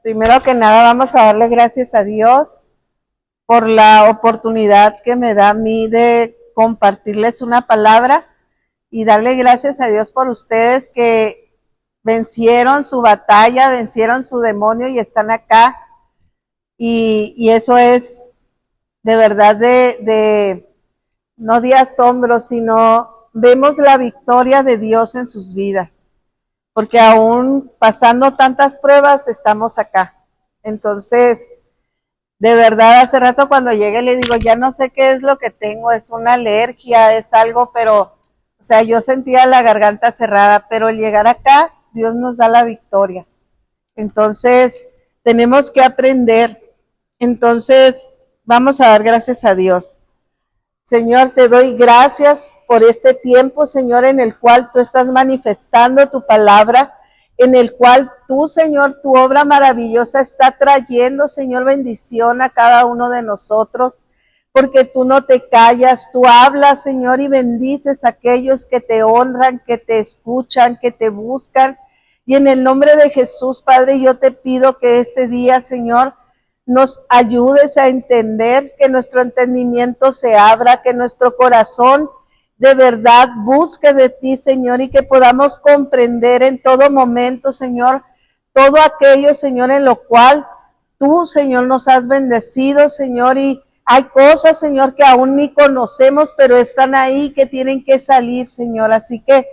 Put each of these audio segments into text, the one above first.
Primero que nada vamos a darle gracias a Dios por la oportunidad que me da a mí de compartirles una palabra y darle gracias a Dios por ustedes que vencieron su batalla, vencieron su demonio y están acá. Y eso es de verdad no de asombro, sino vemos la victoria de Dios en sus vidas. Porque aún pasando tantas pruebas, estamos acá. Entonces, de verdad, hace rato cuando llegué le digo, ya no sé qué es lo que tengo, es una alergia, es algo, pero, o sea, yo sentía la garganta cerrada, pero al llegar acá, Dios nos da la victoria. Entonces, tenemos que aprender. Entonces, vamos a dar gracias a Dios. Señor, te doy gracias por este tiempo, Señor, en el cual tú estás manifestando tu palabra, en el cual tú, Señor, tu obra maravillosa está trayendo, Señor, bendición a cada uno de nosotros, porque tú no te callas, tú hablas, Señor, y bendices a aquellos que te honran, que te escuchan, que te buscan. Y en el nombre de Jesús, Padre, yo te pido que este día, Señor, nos ayudes a entender, que nuestro entendimiento se abra, que nuestro corazón de verdad busque de ti, Señor, y que podamos comprender en todo momento, Señor, todo aquello, Señor, en lo cual tú, Señor, nos has bendecido, Señor, y hay cosas, Señor, que aún ni conocemos, pero están ahí, que tienen que salir, Señor. Así que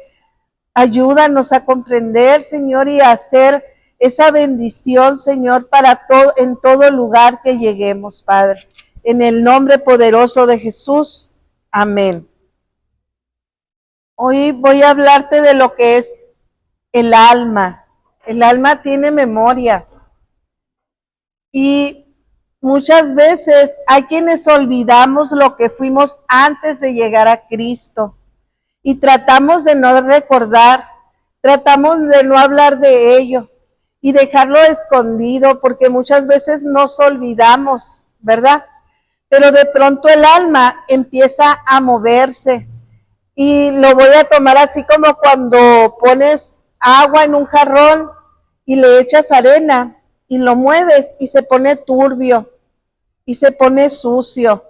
ayúdanos a comprender, Señor, y a hacer esa bendición, Señor, para todo, en todo lugar que lleguemos, Padre. En el nombre poderoso de Jesús. Amén. Hoy voy a hablarte de lo que es el alma. El alma tiene memoria. Y muchas veces hay quienes olvidamos lo que fuimos antes de llegar a Cristo. Y tratamos de no recordar, tratamos de no hablar de ello y dejarlo escondido, porque muchas veces nos olvidamos, ¿verdad? Pero de pronto el alma empieza a moverse, y lo voy a tomar así como cuando pones agua en un jarrón y le echas arena y lo mueves y se pone turbio y se pone sucio,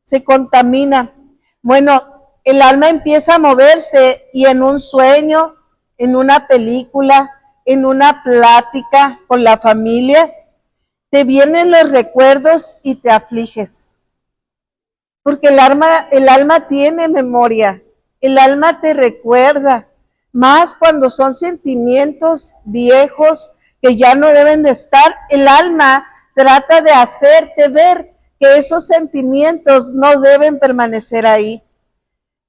se contamina. Bueno, el alma empieza a moverse y en un sueño, en una película, en una plática con la familia, te vienen los recuerdos y te afliges. Porque el alma tiene memoria, el alma te recuerda, más cuando son sentimientos viejos que ya no deben de estar. El alma trata de hacerte ver que esos sentimientos no deben permanecer ahí.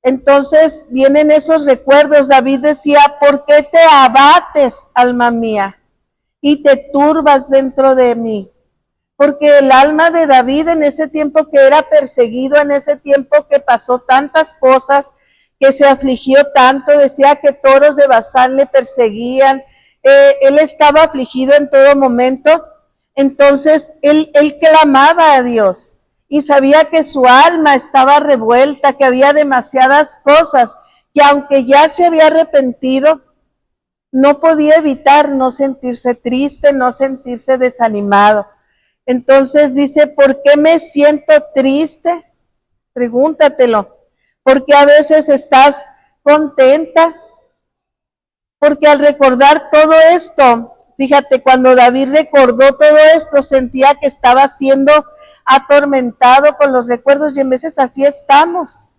Entonces vienen esos recuerdos. David decía, ¿por qué te abates, alma mía, y te turbas dentro de mí? Porque el alma de David en ese tiempo que era perseguido, en ese tiempo que pasó tantas cosas, que se afligió tanto, decía que toros de Basán le perseguían, él estaba afligido en todo momento. Entonces él clamaba a Dios y sabía que su alma estaba revuelta, que había demasiadas cosas, que aunque ya se había arrepentido, no podía evitar no sentirse triste, no sentirse desanimado. Entonces dice, ¿por qué me siento triste? Pregúntatelo. ¿Por qué a veces estás contenta? Porque al recordar todo esto, fíjate, cuando David recordó todo esto, sentía que estaba siendo atormentado con los recuerdos, y en veces así estamos.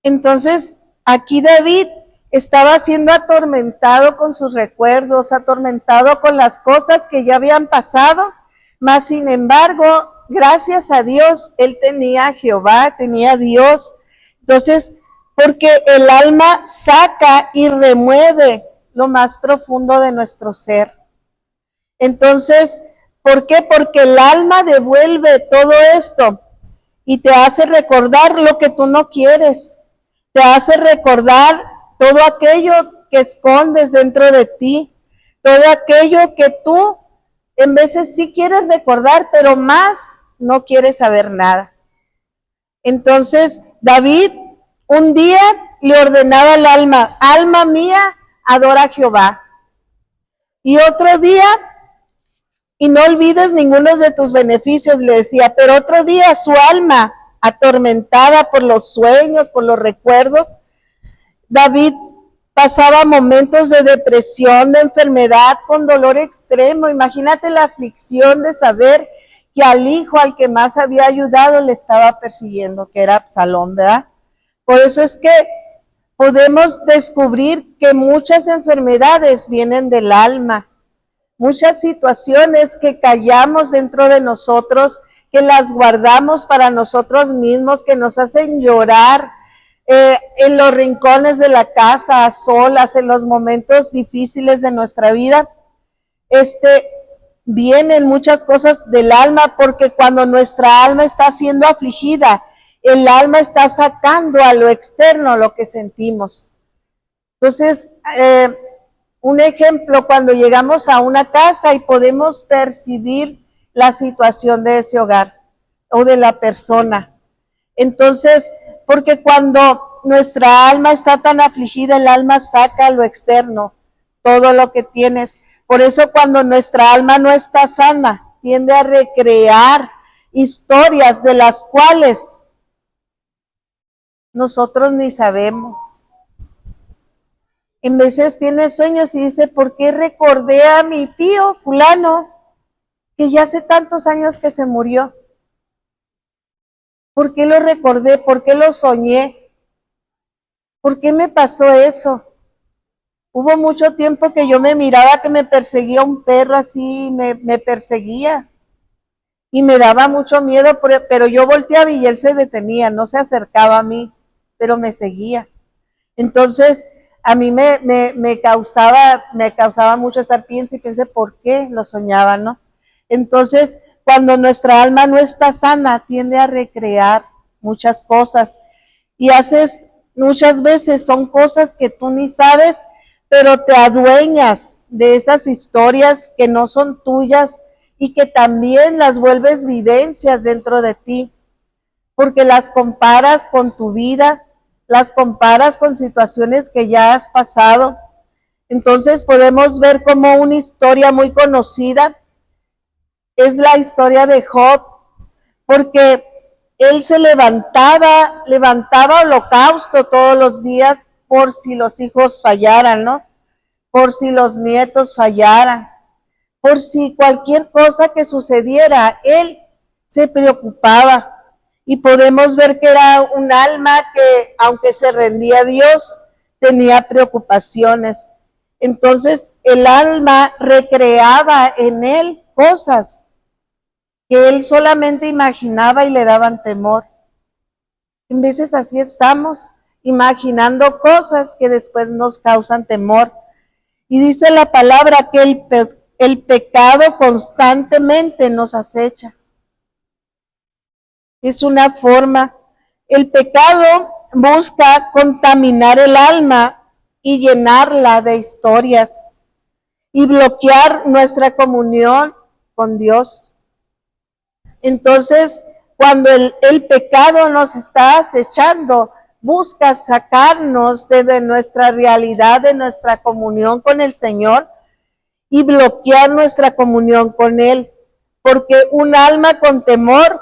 Entonces, aquí David estaba siendo atormentado con sus recuerdos, atormentado con las cosas que ya habían pasado, mas sin embargo, gracias a Dios, él tenía a Jehová, tenía a Dios. Entonces, porque el alma saca y remueve lo más profundo de nuestro ser. Entonces, ¿por qué? Porque el alma devuelve todo esto y te hace recordar lo que tú no quieres. Te hace recordar todo aquello que escondes dentro de ti, todo aquello que tú en veces sí quieres recordar, pero más no quieres saber nada. Entonces, David un día le ordenaba al alma, alma mía, adora a Jehová. Y otro día olvides ninguno de tus beneficios, le decía, pero otro día su alma, atormentada por los sueños, por los recuerdos, David pasaba momentos de depresión, de enfermedad, con dolor extremo. Imagínate la aflicción de saber que al hijo al que más había ayudado le estaba persiguiendo, que era Absalón, ¿verdad? Por eso es que podemos descubrir que muchas enfermedades vienen del alma, muchas situaciones que callamos dentro de nosotros, que las guardamos para nosotros mismos, que nos hacen llorar en los rincones de la casa, a solas, en los momentos difíciles de nuestra vida. Vienen muchas cosas del alma, porque cuando nuestra alma está siendo afligida, el alma está sacando a lo externo lo que sentimos. Entonces, un ejemplo, cuando llegamos a una casa y podemos percibir la situación de ese hogar o de la persona. Entonces, porque cuando nuestra alma está tan afligida, el alma saca a lo externo todo lo que tienes. Por eso cuando nuestra alma no está sana, tiende a recrear historias de las cuales nosotros ni sabemos. En veces tiene sueños y dice, ¿por qué recordé a mi tío fulano que ya hace tantos años que se murió? ¿Por qué lo recordé? ¿Por qué lo soñé? ¿Por qué me pasó eso? Hubo mucho tiempo que yo me miraba que me perseguía un perro así, me perseguía y me daba mucho miedo, pero yo volteaba y él se detenía, no se acercaba a mí, pero me seguía. Entonces, a mí me causaba mucho estar piense y piense por qué lo soñaba, ¿no? Entonces, cuando nuestra alma no está sana, tiende a recrear muchas cosas y haces, muchas veces son cosas que tú ni sabes, pero te adueñas de esas historias que no son tuyas y que también las vuelves vivencias dentro de ti, porque las comparas con tu vida, las comparas con situaciones que ya has pasado. Entonces podemos ver como una historia muy conocida es la historia de Job, porque él se levantaba holocausto todos los días por si los hijos fallaran, ¿no? Por si los nietos fallaran, por si cualquier cosa que sucediera, él se preocupaba. Y podemos ver que era un alma que, aunque se rendía a Dios, tenía preocupaciones. Entonces, el alma recreaba en él cosas que él solamente imaginaba y le daban temor. En veces así estamos, imaginando cosas que después nos causan temor. Y dice la palabra que el pecado constantemente nos acecha. Es una forma. El pecado busca contaminar el alma y llenarla de historias y bloquear nuestra comunión con Dios. Entonces, cuando el pecado nos está acechando, busca sacarnos de nuestra realidad, de nuestra comunión con el Señor y bloquear nuestra comunión con Él. Porque un alma con temor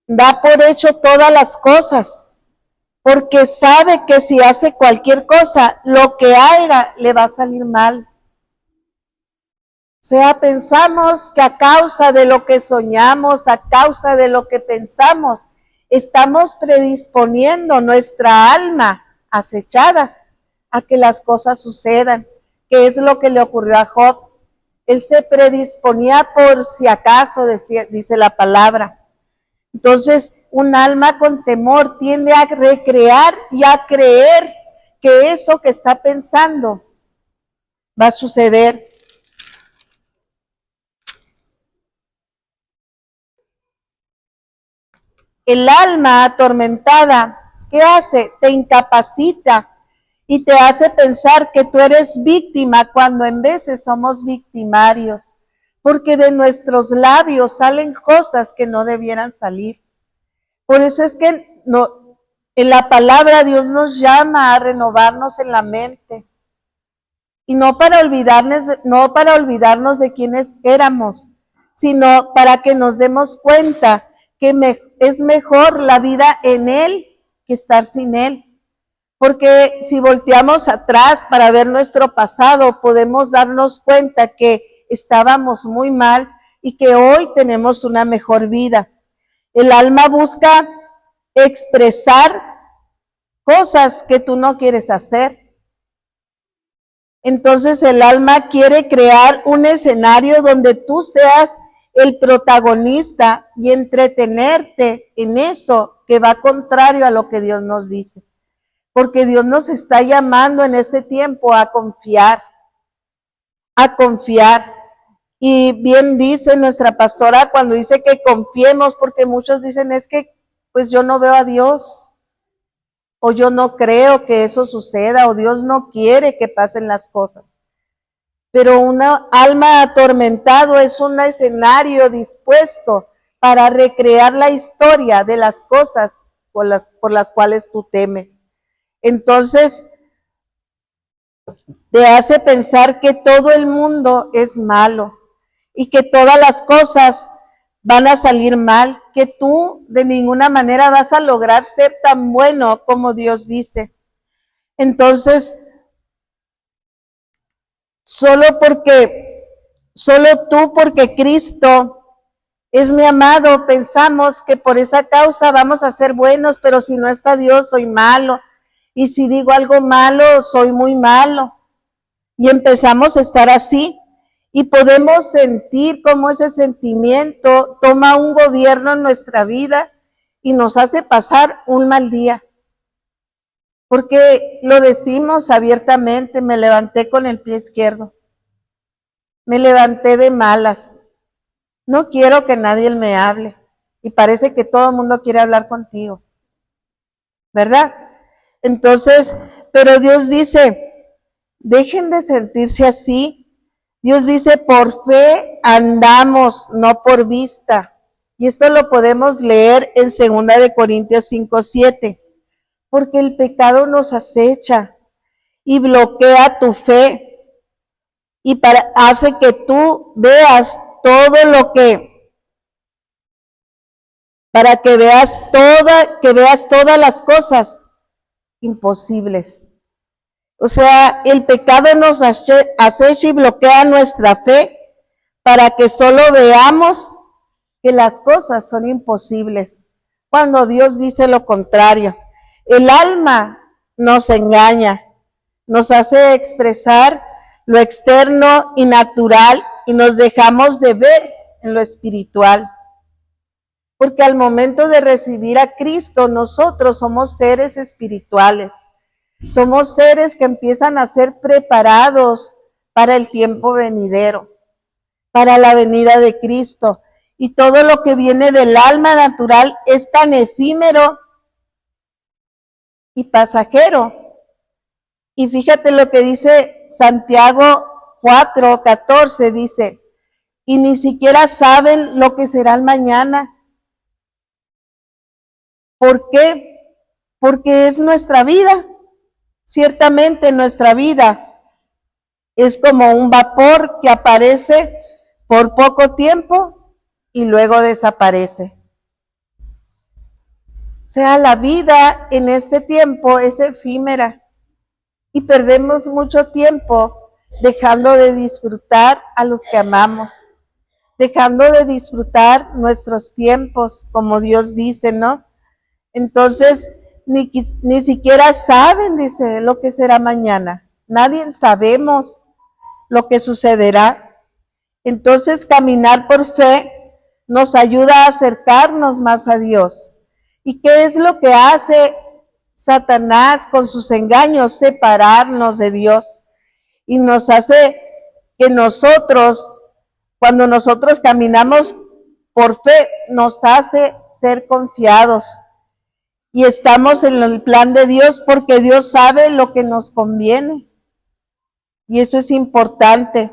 da por hecho todas las cosas, porque sabe que si hace cualquier cosa, lo que haga le va a salir mal. O sea, pensamos que a causa de lo que soñamos, a causa de lo que pensamos, estamos predisponiendo nuestra alma acechada a que las cosas sucedan, que es lo que le ocurrió a Job. Él se predisponía por si acaso, dice la palabra. Entonces, un alma con temor tiende a recrear y a creer que eso que está pensando va a suceder. El alma atormentada, ¿qué hace? Te incapacita y te hace pensar que tú eres víctima cuando en veces somos victimarios, porque de nuestros labios salen cosas que no debieran salir. Por eso es que en la palabra Dios nos llama a renovarnos en la mente, y no para olvidarnos de quienes éramos, sino para que nos demos cuenta que es mejor la vida en Él que estar sin Él. Porque si volteamos atrás para ver nuestro pasado, podemos darnos cuenta que estábamos muy mal y que hoy tenemos una mejor vida. El alma busca expresar cosas que tú no quieres hacer. Entonces el alma quiere crear un escenario donde tú seas el protagonista y entretenerte en eso que va contrario a lo que Dios nos dice. Porque Dios nos está llamando en este tiempo a confiar. Y bien dice nuestra pastora cuando dice que confiemos, porque muchos dicen es que pues yo no veo a Dios, o yo no creo que eso suceda, o Dios no quiere que pasen las cosas. Pero una alma atormentado es un escenario dispuesto para recrear la historia de las cosas por las cuales tú temes. Entonces, te hace pensar que todo el mundo es malo y que todas las cosas van a salir mal, que tú de ninguna manera vas a lograr ser tan bueno como Dios dice. Entonces, solo tú, porque Cristo es mi amado, pensamos que por esa causa vamos a ser buenos, pero si no está Dios, soy malo. Y si digo algo malo, soy muy malo. Y empezamos a estar así. Y podemos sentir cómo ese sentimiento toma un gobierno en nuestra vida y nos hace pasar un mal día. Porque lo decimos abiertamente, me levanté con el pie izquierdo. Me levanté de malas. No quiero que nadie me hable. Y parece que todo el mundo quiere hablar contigo. ¿Verdad? Entonces, pero Dios dice, dejen de sentirse así. Dios dice, por fe andamos, no por vista. Y esto lo podemos leer en 2 de Corintios 5:7. Porque el pecado nos acecha y bloquea tu fe y hace que tú veas todo lo que, para que veas todas las cosas imposibles. O sea, el pecado nos acecha y bloquea nuestra fe para que solo veamos que las cosas son imposibles, cuando Dios dice lo contrario. El alma nos engaña, nos hace expresar lo externo y natural y nos dejamos de ver en lo espiritual. Porque al momento de recibir a Cristo, nosotros somos seres espirituales. Somos seres que empiezan a ser preparados para el tiempo venidero, para la venida de Cristo. Y todo lo que viene del alma natural es tan efímero y pasajero. Y fíjate lo que dice Santiago 4:14, dice, y ni siquiera saben lo que será el mañana. ¿Por qué? Porque es nuestra vida. Ciertamente nuestra vida es como un vapor que aparece por poco tiempo y luego desaparece. O sea, la vida en este tiempo es efímera y perdemos mucho tiempo dejando de disfrutar a los que amamos, dejando de disfrutar nuestros tiempos, como Dios dice, ¿no? Entonces, ni siquiera saben, dice, lo que será mañana. Nadie sabemos lo que sucederá. Entonces, caminar por fe nos ayuda a acercarnos más a Dios. ¿Y qué es lo que hace Satanás con sus engaños? Separarnos de Dios. Y nos hace que nosotros, cuando nosotros caminamos por fe, nos hace ser confiados. Y estamos en el plan de Dios porque Dios sabe lo que nos conviene. Y eso es importante.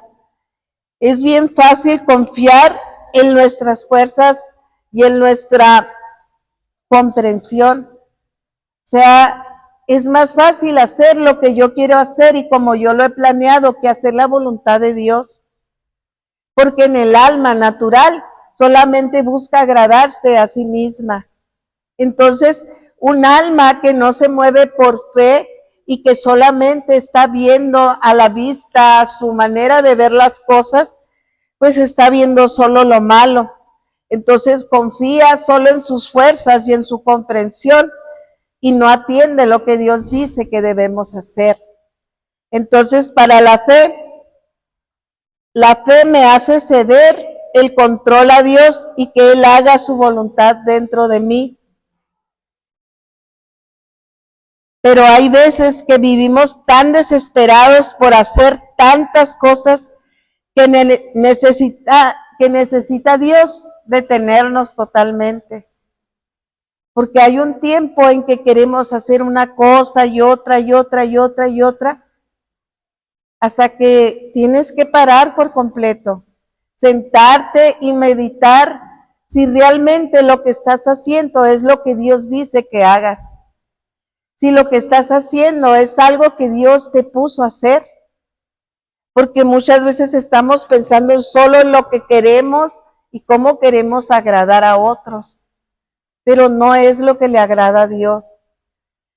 Es bien fácil confiar en nuestras fuerzas y en nuestra comprensión. O sea, es más fácil hacer lo que yo quiero hacer y como yo lo he planeado que hacer la voluntad de Dios. Porque en el alma natural solamente busca agradarse a sí misma. Entonces, un alma que no se mueve por fe y que solamente está viendo a la vista, a su manera de ver las cosas, pues está viendo solo lo malo. Entonces confía solo en sus fuerzas y en su comprensión y no atiende lo que Dios dice que debemos hacer. Entonces, para la fe me hace ceder el control a Dios y que Él haga su voluntad dentro de mí. Pero hay veces que vivimos tan desesperados por hacer tantas cosas que necesita Dios detenernos totalmente. Porque hay un tiempo en que queremos hacer una cosa y otra y otra y otra y otra, hasta que tienes que parar por completo, sentarte y meditar si realmente lo que estás haciendo es lo que Dios dice que hagas. Si lo que estás haciendo es algo que Dios te puso a hacer. Porque muchas veces estamos pensando solo en lo que queremos y cómo queremos agradar a otros, pero no es lo que le agrada a Dios.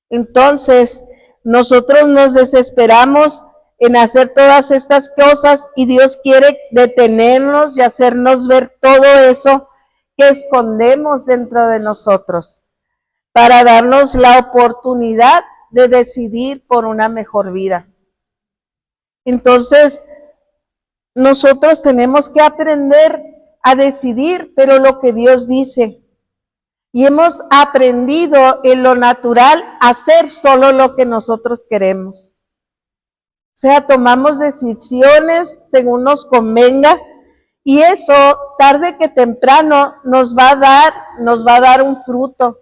Entonces, nosotros nos desesperamos en hacer todas estas cosas y Dios quiere detenernos y hacernos ver todo eso que escondemos dentro de nosotros, para darnos la oportunidad de decidir por una mejor vida. Entonces, nosotros tenemos que aprender a decidir, pero lo que Dios dice. Y hemos aprendido en lo natural a hacer solo lo que nosotros queremos. O sea, tomamos decisiones según nos convenga y eso tarde que temprano nos va a dar un fruto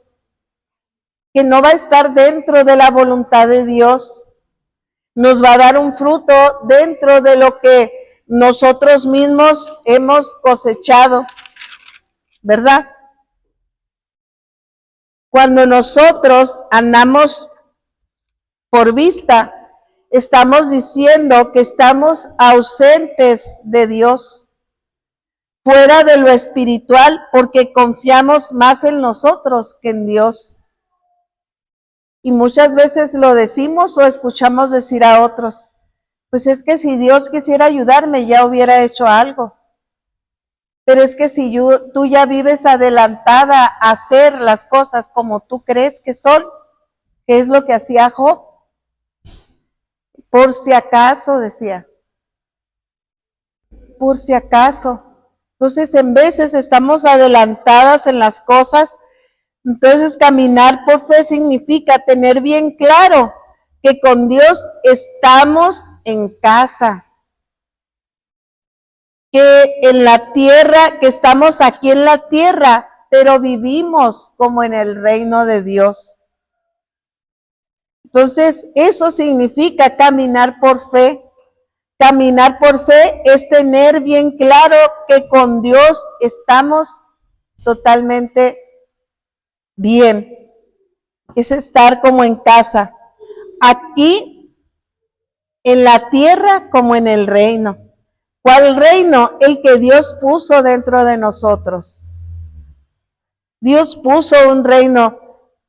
que no va a estar dentro de la voluntad de Dios. Nos va a dar un fruto dentro de lo que nosotros mismos hemos cosechado, ¿verdad? Cuando nosotros andamos por vista, estamos diciendo que estamos ausentes de Dios, fuera de lo espiritual, porque confiamos más en nosotros que en Dios. Y muchas veces lo decimos o escuchamos decir a otros, pues es que si Dios quisiera ayudarme ya hubiera hecho algo. Pero es que si tú ya vives adelantada a hacer las cosas como tú crees que son, que es lo que hacía Job, por si acaso, decía, por si acaso. Entonces, en veces estamos adelantadas en las cosas. Entonces, caminar por fe significa tener bien claro que con Dios estamos en casa, que en la tierra, que estamos aquí en la tierra, pero vivimos como en el reino de Dios. Entonces, eso significa caminar por fe. Caminar por fe es tener bien claro que con Dios estamos totalmente bien. Es estar como en casa. Aquí, en la tierra como en el reino. ¿Cuál reino? El que Dios puso dentro de nosotros. Dios puso un reino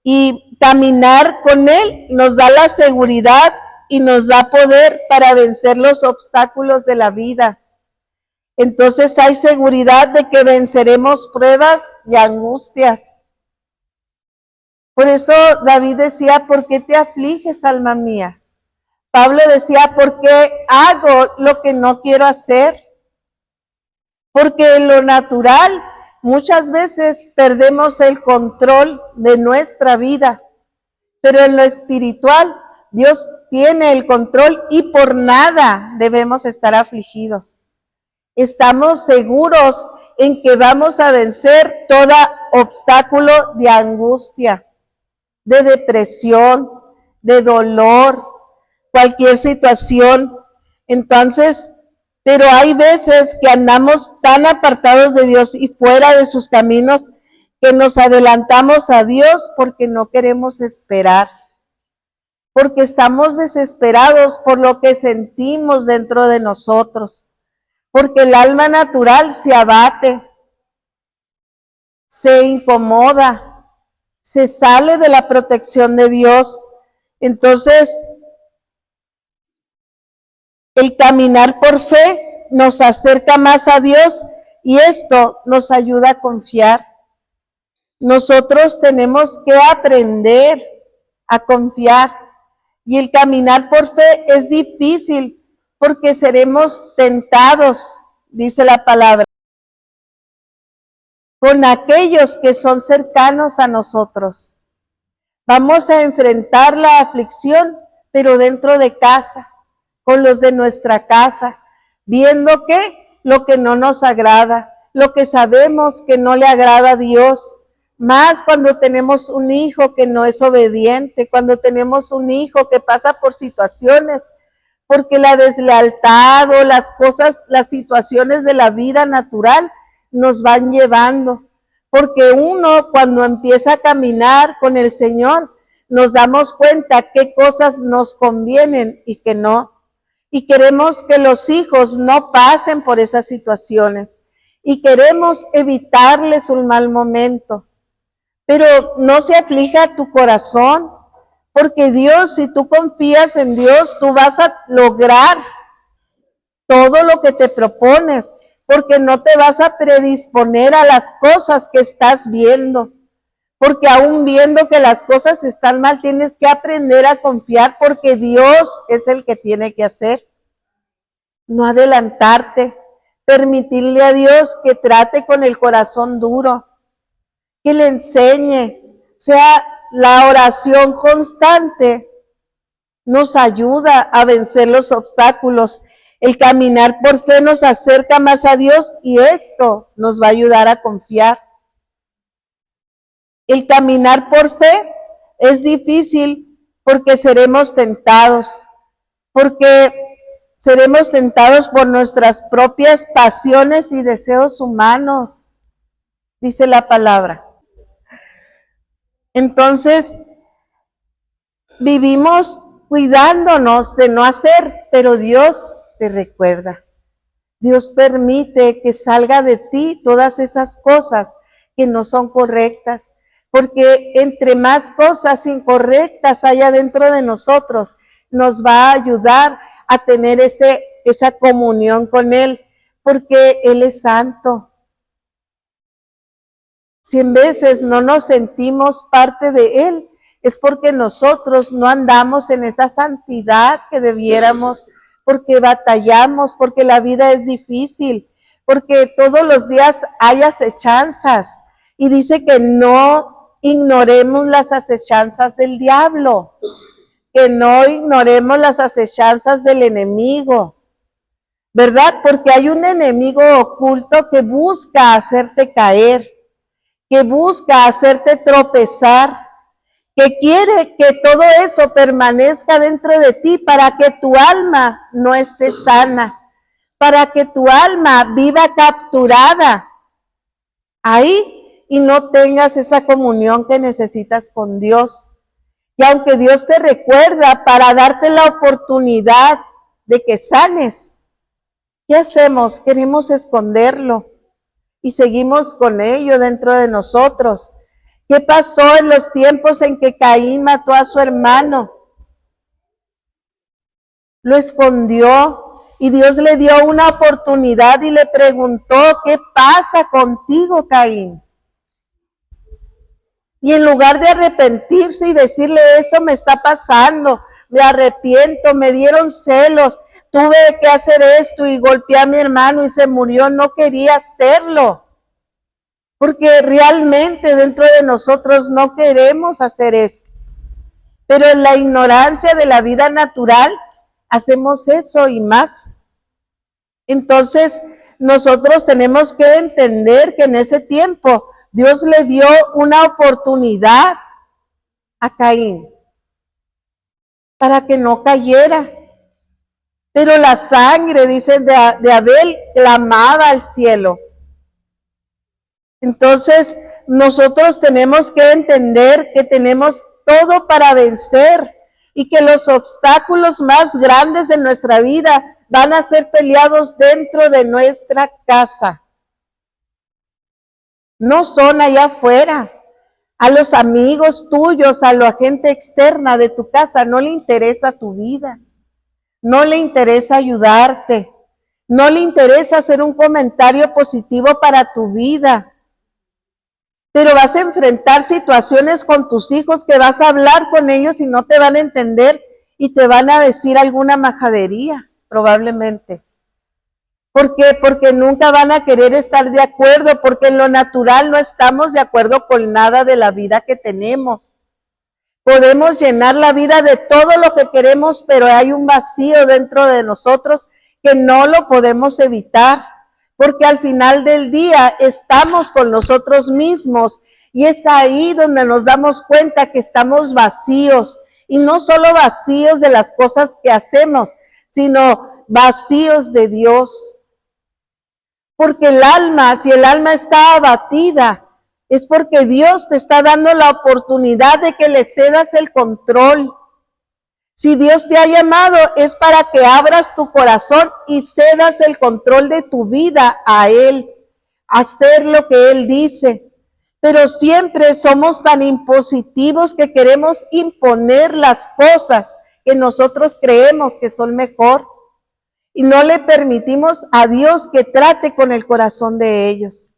y caminar con Él nos da la seguridad y nos da poder para vencer los obstáculos de la vida. Entonces hay seguridad de que venceremos pruebas y angustias. Por eso David decía, ¿por qué te afliges, alma mía? Pablo decía, ¿por qué hago lo que no quiero hacer? Porque en lo natural muchas veces perdemos el control de nuestra vida, pero en lo espiritual Dios tiene el control y por nada debemos estar afligidos. Estamos seguros en que vamos a vencer todo obstáculo de angustia, de depresión, de dolor, cualquier situación. Entonces, pero hay veces que andamos tan apartados de Dios y fuera de sus caminos que nos adelantamos a Dios porque no queremos esperar. porque estamos desesperados por lo que sentimos dentro de nosotros, porque el alma natural se abate, se incomoda, se sale de la protección de Dios. Entonces, el caminar por fe nos acerca más a Dios y esto nos ayuda a confiar. Nosotros tenemos que aprender a confiar y el caminar por fe es difícil porque seremos tentados, dice la palabra, con aquellos que son cercanos a nosotros. Vamos a enfrentar la aflicción, pero dentro de casa, con los de nuestra casa, viendo que lo que no nos agrada, lo que sabemos que no le agrada a Dios, más cuando tenemos un hijo que no es obediente, cuando tenemos un hijo que pasa por situaciones, porque la deslealtad o las cosas, las situaciones de la vida natural nos van llevando. Porque uno cuando empieza a caminar con el Señor, nos damos cuenta qué cosas nos convienen y qué no. Y queremos que los hijos no pasen por esas situaciones. Y queremos evitarles un mal momento. Pero no se aflija tu corazón, porque Dios, si tú confías en Dios, tú vas a lograr todo lo que te propones, porque no te vas a predisponer a las cosas que estás viendo, porque aún viendo que las cosas están mal, tienes que aprender a confiar, porque Dios es el que tiene que hacer. No adelantarte, permitirle a Dios que trate con el corazón duro, que le enseñe, sea la oración constante, nos ayuda a vencer los obstáculos. El caminar por fe nos acerca más a Dios y esto nos va a ayudar a confiar. El caminar por fe es difícil porque seremos tentados, porque seremos tentados por nuestras propias pasiones y deseos humanos, dice la palabra. Entonces, vivimos cuidándonos de no hacer, pero Dios te recuerda. Dios permite que salga de ti todas esas cosas que no son correctas, porque entre más cosas incorrectas haya dentro de nosotros, nos va a ayudar a tener esa comunión con Él, porque Él es santo. 100 veces no nos sentimos parte de Él, es porque nosotros no andamos en esa santidad que debiéramos, porque batallamos, porque la vida es difícil, porque todos los días hay acechanzas. Y dice que no ignoremos las acechanzas del diablo, que no ignoremos las acechanzas del enemigo, ¿verdad? Porque hay un enemigo oculto que busca hacerte caer, que busca hacerte tropezar, que quiere que todo eso permanezca dentro de ti para que tu alma no esté sana, para que tu alma viva capturada ahí y no tengas esa comunión que necesitas con Dios. Y aunque Dios te recuerda para darte la oportunidad de que sanes, ¿qué hacemos? Queremos esconderlo y seguimos con ello dentro de nosotros. ¿Qué pasó en los tiempos en que Caín mató a su hermano? Lo escondió y Dios le dio una oportunidad y le preguntó, ¿qué pasa contigo, Caín? Y en lugar de arrepentirse y decirle, eso me está pasando, me arrepiento, me dieron celos, tuve que hacer esto y golpeé a mi hermano y se murió, no quería hacerlo. Porque realmente dentro de nosotros no queremos hacer eso. Pero en la ignorancia de la vida natural hacemos eso y más. Entonces nosotros tenemos que entender que en ese tiempo Dios le dio una oportunidad a Caín para que no cayera. Pero la sangre, dicen, de Abel clamaba al cielo. Entonces, nosotros tenemos que entender que tenemos todo para vencer, y que los obstáculos más grandes de nuestra vida van a ser peleados dentro de nuestra casa. No son allá afuera. A los amigos tuyos, a la gente externa de tu casa, no le interesa tu vida. No le interesa ayudarte. No le interesa hacer un comentario positivo para tu vida. Pero vas a enfrentar situaciones con tus hijos que vas a hablar con ellos y no te van a entender y te van a decir alguna majadería, probablemente. ¿Por qué? Porque nunca van a querer estar de acuerdo, porque en lo natural no estamos de acuerdo con nada de la vida que tenemos. Podemos llenar la vida de todo lo que queremos, pero hay un vacío dentro de nosotros que no lo podemos evitar, porque al final del día estamos con nosotros mismos y es ahí donde nos damos cuenta que estamos vacíos, y no solo vacíos de las cosas que hacemos, sino vacíos de Dios. Porque el alma, si el alma está abatida, es porque Dios te está dando la oportunidad de que le cedas el control. Si Dios te ha llamado, es para que abras tu corazón y cedas el control de tu vida a Él, hacer lo que Él dice. Pero siempre somos tan impositivos que queremos imponer las cosas que nosotros creemos que son mejor. Y no le permitimos a Dios que trate con el corazón de ellos.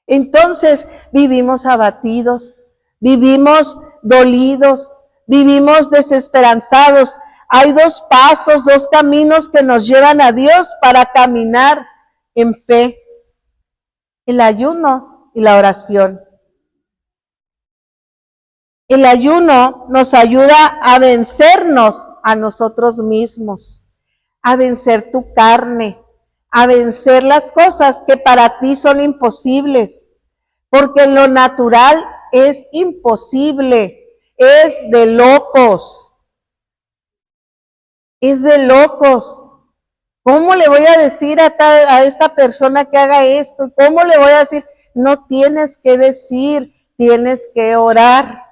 Entonces vivimos abatidos, vivimos dolidos, vivimos desesperanzados. Hay dos pasos, dos caminos que nos llevan a Dios para caminar en fe: el ayuno y la oración. El ayuno nos ayuda a vencernos a nosotros mismos, a vencer tu carne, a vencer las cosas que para ti son imposibles, porque en lo natural es imposible, es de locos, es de locos. ¿Cómo le voy a decir a esta persona que haga esto? ¿Cómo le voy a decir? No tienes que decir, tienes que orar.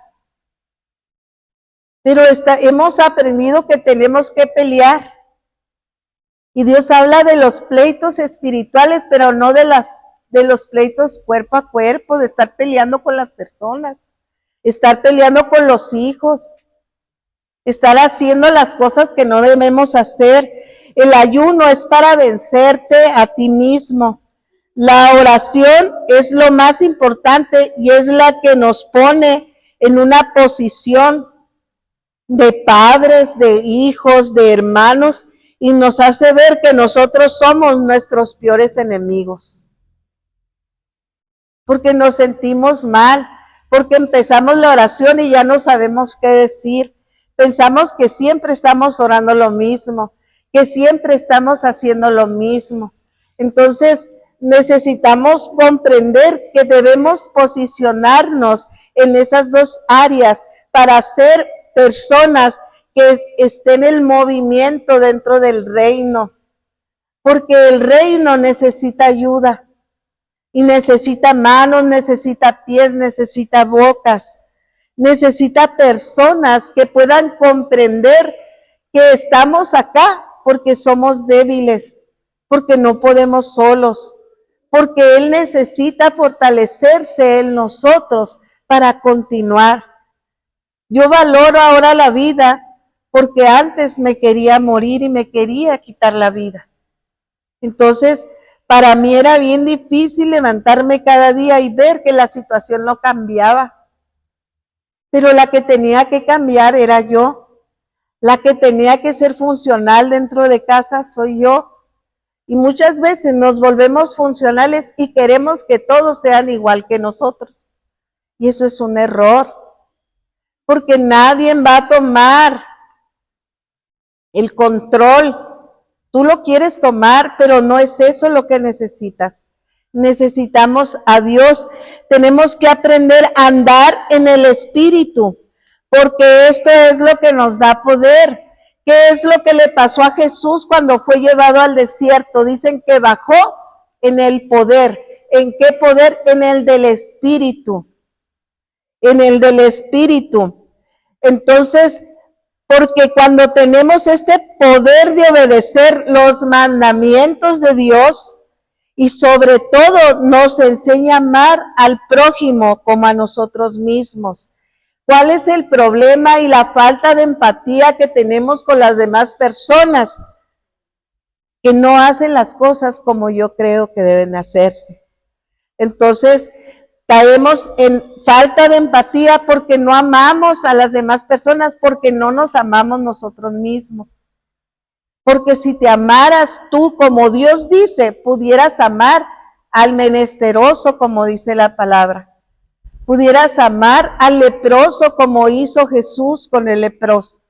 Pero hemos aprendido que tenemos que pelear. Y Dios habla de los pleitos espirituales, pero no de los pleitos cuerpo a cuerpo, de estar peleando con las personas, estar peleando con los hijos, estar haciendo las cosas que no debemos hacer. El ayuno es para vencerte a ti mismo. La oración es lo más importante y es la que nos pone en una posición de padres, de hijos, de hermanos, y nos hace ver que nosotros somos nuestros peores enemigos. Porque nos sentimos mal, porque empezamos la oración y ya no sabemos qué decir. Pensamos que siempre estamos orando lo mismo, que siempre estamos haciendo lo mismo. Entonces necesitamos comprender que debemos posicionarnos en esas dos áreas para ser personas que estén en el movimiento dentro del reino, porque el reino necesita ayuda, y necesita manos, necesita pies, necesita bocas, necesita personas que puedan comprender que estamos acá porque somos débiles, porque no podemos solos, porque Él necesita fortalecerse en nosotros para continuar. Yo valoro ahora la vida porque antes me quería morir y me quería quitar la vida. Entonces, para mí era bien difícil levantarme cada día y ver que la situación no cambiaba. Pero la que tenía que cambiar era yo. La que tenía que ser funcional dentro de casa soy yo. Y muchas veces nos volvemos funcionales y queremos que todos sean igual que nosotros. Y eso es un error. Porque nadie va a tomar el control. Tú lo quieres tomar, pero no es eso lo que necesitas. Necesitamos a Dios. Tenemos que aprender a andar en el Espíritu, porque esto es lo que nos da poder. ¿Qué es lo que le pasó a Jesús cuando fue llevado al desierto? Dicen que bajó en el poder. ¿En qué poder? En el del Espíritu. En el del Espíritu. Entonces, porque cuando tenemos este poder de obedecer los mandamientos de Dios, y sobre todo nos enseña a amar al prójimo como a nosotros mismos. ¿Cuál es el problema y la falta de empatía que tenemos con las demás personas? Que no hacen las cosas como yo creo que deben hacerse. Entonces, caemos en falta de empatía porque no amamos a las demás personas, porque no nos amamos nosotros mismos. Porque si te amaras tú como Dios dice, pudieras amar al menesteroso como dice la palabra. Pudieras amar al leproso como hizo Jesús con el leproso.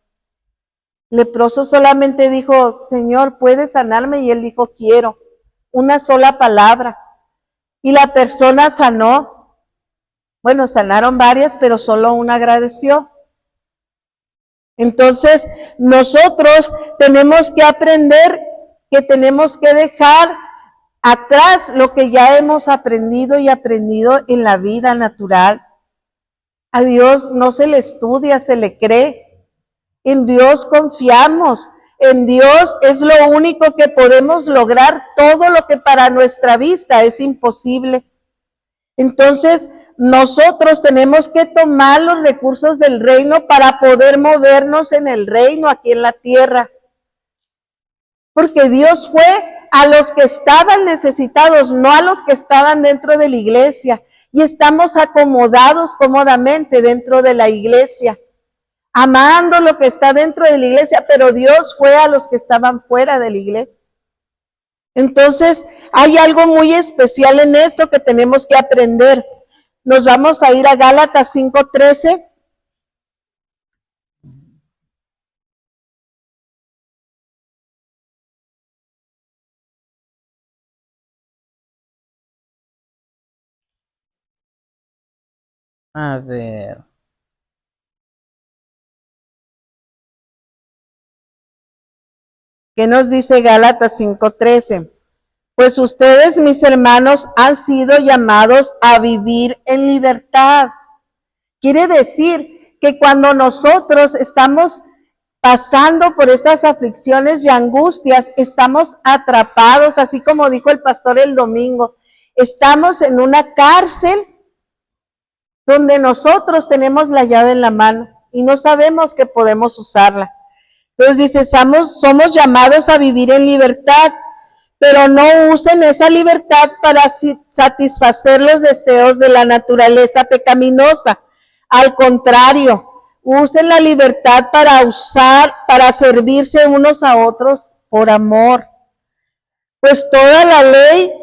El leproso solamente dijo, Señor, ¿puedes sanarme? Y él dijo, quiero. Una sola palabra. Y la persona sanó. Bueno, sanaron varias, pero solo una agradeció. Entonces, nosotros tenemos que aprender que tenemos que dejar atrás lo que ya hemos aprendido en la vida natural. A Dios no se le estudia, se le cree. En Dios confiamos. En Dios es lo único que podemos lograr todo lo que para nuestra vista es imposible. Entonces, nosotros tenemos que tomar los recursos del reino para poder movernos en el reino aquí en la tierra. Porque Dios fue a los que estaban necesitados, no a los que estaban dentro de la iglesia. Y estamos acomodados cómodamente dentro de la iglesia, amando lo que está dentro de la iglesia, pero Dios fue a los que estaban fuera de la iglesia. Entonces, hay algo muy especial en esto que tenemos que aprender. Nos vamos a ir a Gálatas 5:13. A ver. ¿Qué nos dice Gálatas 5:13? Pues ustedes, mis hermanos, han sido llamados a vivir en libertad. Quiere decir que cuando nosotros estamos pasando por estas aflicciones y angustias, estamos atrapados, así como dijo el pastor el domingo, estamos en una cárcel donde nosotros tenemos la llave en la mano y no sabemos que podemos usarla. Entonces dice, somos llamados a vivir en libertad, pero no usen esa libertad para satisfacer los deseos de la naturaleza pecaminosa. Al contrario, usen la libertad para servirse unos a otros por amor. Pues toda la ley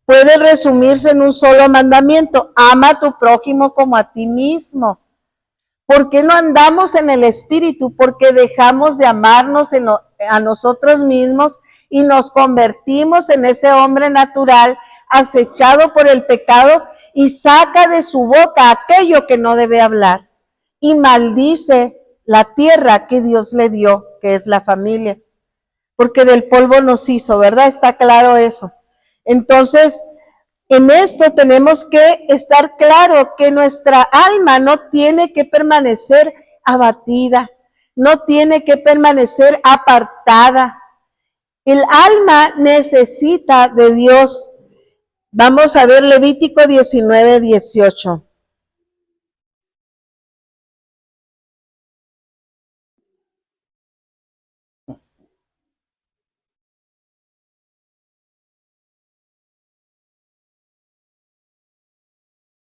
puede resumirse en un solo mandamiento: ama a tu prójimo como a ti mismo. ¿Por qué no andamos en el Espíritu? Porque dejamos de amarnos a nosotros mismos y nos convertimos en ese hombre natural acechado por el pecado y saca de su boca aquello que no debe hablar y maldice la tierra que Dios le dio, que es la familia, porque del polvo nos hizo, ¿verdad? Está claro eso. Entonces, en esto tenemos que estar claro que nuestra alma no tiene que permanecer abatida, no tiene que permanecer apartada. El alma necesita de Dios. Vamos a ver Levítico 19:18.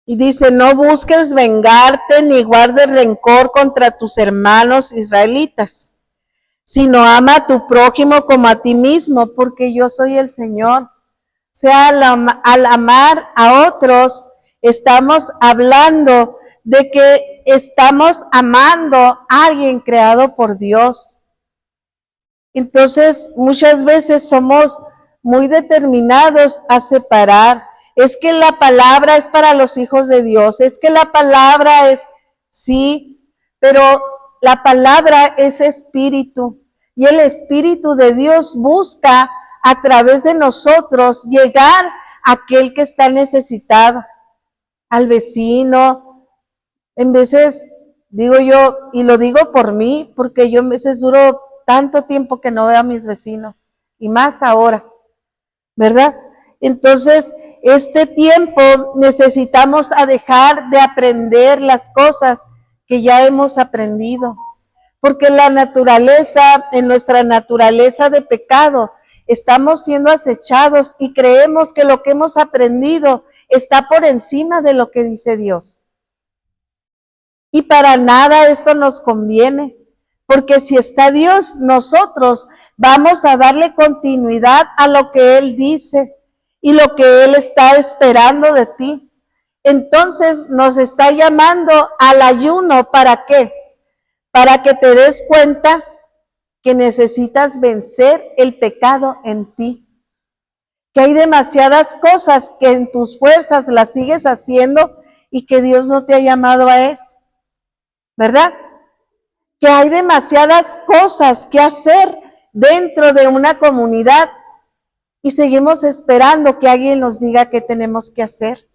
Y dice, no busques vengarte ni guardes rencor contra tus hermanos israelitas, sino ama a tu prójimo como a ti mismo, porque yo soy el Señor. O sea, al amar a otros, estamos hablando de que estamos amando a alguien creado por Dios. Entonces, muchas veces somos muy determinados a separar. Es que la palabra es para los hijos de Dios, es que la palabra es, sí, pero la palabra es espíritu y el Espíritu de Dios busca a través de nosotros llegar a aquel que está necesitado, al vecino. En veces Digo yo, y lo digo por mí, porque yo a veces duro tanto tiempo que no veo a mis vecinos, y más ahora, ¿verdad? Entonces, este tiempo necesitamos a dejar de aprender las cosas que ya hemos aprendido, porque la naturaleza, en nuestra naturaleza de pecado, estamos siendo acechados y creemos que lo que hemos aprendido está por encima de lo que dice Dios. Y para nada esto nos conviene, porque si está Dios, nosotros vamos a darle continuidad a lo que Él dice y lo que Él está esperando de ti. Entonces nos está llamando al ayuno, ¿para qué? Para que te des cuenta que necesitas vencer el pecado en ti. Que hay demasiadas cosas que en tus fuerzas las sigues haciendo y que Dios no te ha llamado a eso. ¿Verdad? Que hay demasiadas cosas que hacer dentro de una comunidad y seguimos esperando que alguien nos diga qué tenemos que hacer.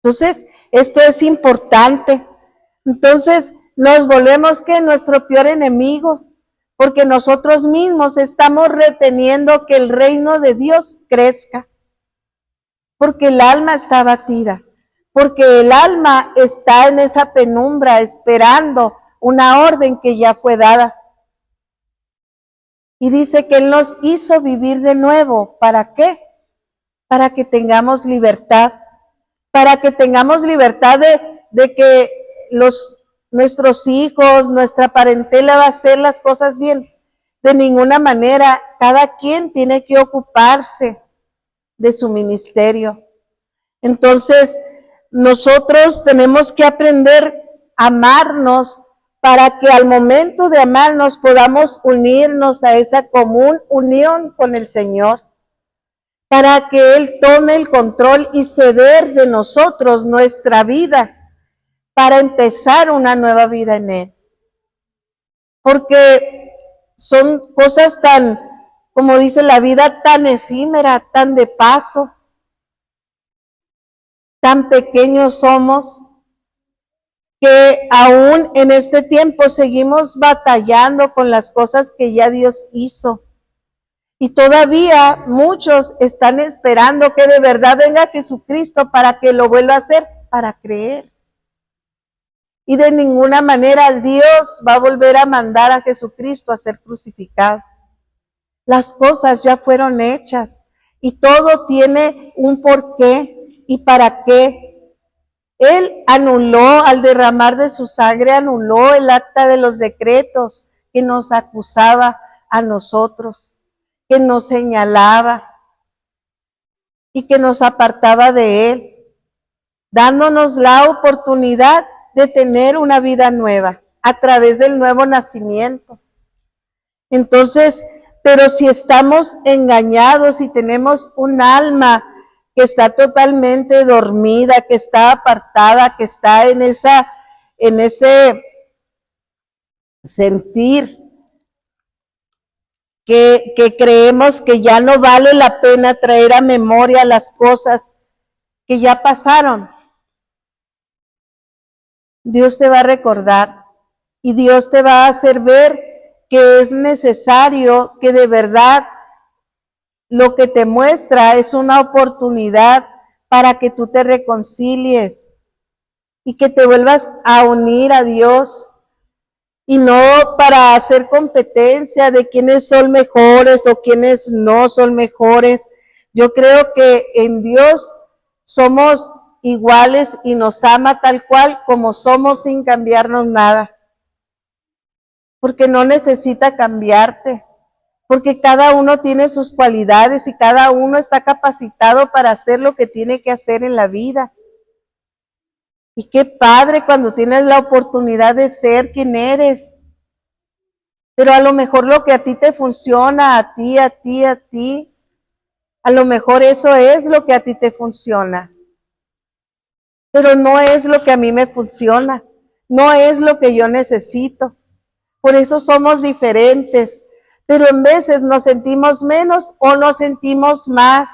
Entonces, esto es importante. Entonces, nos volvemos que nuestro peor enemigo, porque nosotros mismos estamos reteniendo que el reino de Dios crezca, porque el alma está abatida. Porque el alma está en esa penumbra esperando una orden que ya fue dada. Y dice que Él nos hizo vivir de nuevo. ¿Para qué? Para que tengamos libertad. Para que tengamos libertad de que nuestros hijos, nuestra parentela va a hacer las cosas bien. De ninguna manera, cada quien tiene que ocuparse de su ministerio. Entonces, nosotros tenemos que aprender a amarnos para que al momento de amarnos podamos unirnos a esa común unión con el Señor, para que Él tome el control y ceder de nosotros nuestra vida para empezar una nueva vida en Él. Porque son cosas tan, como dice la vida, tan efímera, tan de paso. Tan pequeños somos que aún en este tiempo seguimos batallando con las cosas que ya Dios hizo. Y todavía muchos están esperando que de verdad venga Jesucristo para que lo vuelva a hacer, para creer. Y de ninguna manera Dios va a volver a mandar a Jesucristo a ser crucificado. Las cosas ya fueron hechas y todo tiene un porqué. ¿Y para qué? Él anuló, al derramar de su sangre, anuló el acta de los decretos que nos acusaba a nosotros, que nos señalaba y que nos apartaba de Él, dándonos la oportunidad de tener una vida nueva a través del nuevo nacimiento. Entonces, pero si estamos engañados y tenemos un alma que está totalmente dormida, que está apartada, que está en ese sentir que creemos que ya no vale la pena traer a memoria las cosas que ya pasaron. Dios te va a recordar y Dios te va a hacer ver que es necesario que de verdad lo que te muestra es una oportunidad para que tú te reconcilies y que te vuelvas a unir a Dios y no para hacer competencia de quiénes son mejores o quiénes no son mejores. Yo creo que en Dios somos iguales y nos ama tal cual como somos sin cambiarnos nada. Porque no necesita cambiarte. Porque cada uno tiene sus cualidades y cada uno está capacitado para hacer lo que tiene que hacer en la vida. Y qué padre cuando tienes la oportunidad de ser quien eres. Pero a lo mejor lo que a ti te funciona, a ti, a lo mejor eso es lo que a ti te funciona. Pero no es lo que a mí me funciona. No es lo que yo necesito. Por eso somos diferentes. Pero en veces nos sentimos menos o nos sentimos más.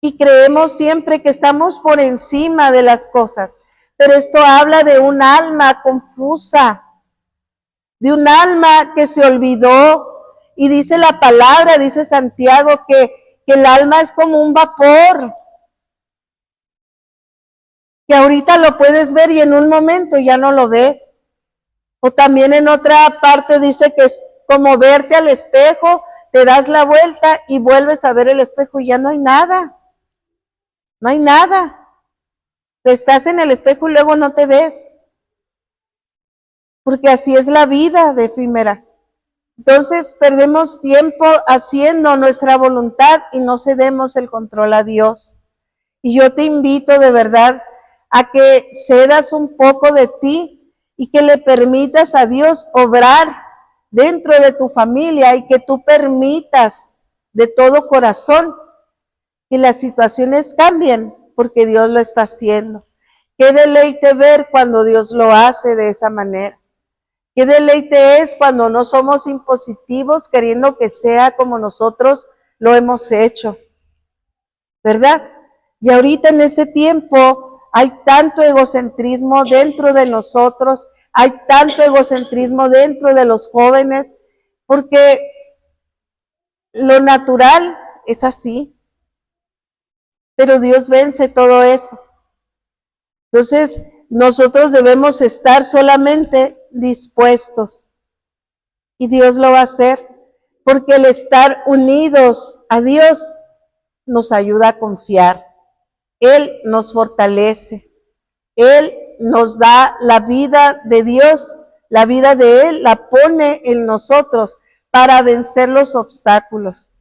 Y creemos siempre que estamos por encima de las cosas. pero esto habla de un alma confusa, de un alma que se olvidó. Y dice la palabra, dice Santiago, que el alma es como un vapor, que ahorita lo puedes ver y en un momento ya no lo ves. O también en otra parte dice que es como verte al espejo, te das la vuelta y vuelves a ver el espejo y ya no hay nada. No hay nada. Estás en el espejo y luego no te ves. Porque así es la vida de efímera. Entonces perdemos tiempo haciendo nuestra voluntad y no cedemos el control a Dios. Y yo te invito de verdad a que cedas un poco de ti y que le permitas a Dios obrar dentro de tu familia y que tú permitas de todo corazón que las situaciones cambien porque Dios lo está haciendo. Qué deleite ver cuando Dios lo hace de esa manera. Qué deleite es cuando no somos impositivos queriendo que sea como nosotros lo hemos hecho, ¿verdad? Y ahorita en este tiempo hay tanto egocentrismo dentro de nosotros, hay tanto egocentrismo dentro de los jóvenes, porque lo natural es así, pero Dios vence todo eso. Entonces, nosotros debemos estar solamente dispuestos y Dios lo va a hacer, porque el estar unidos a Dios nos ayuda a confiar. Él nos fortalece, Él nos da la vida de Dios, la vida de Él la pone en nosotros para vencer los obstáculos.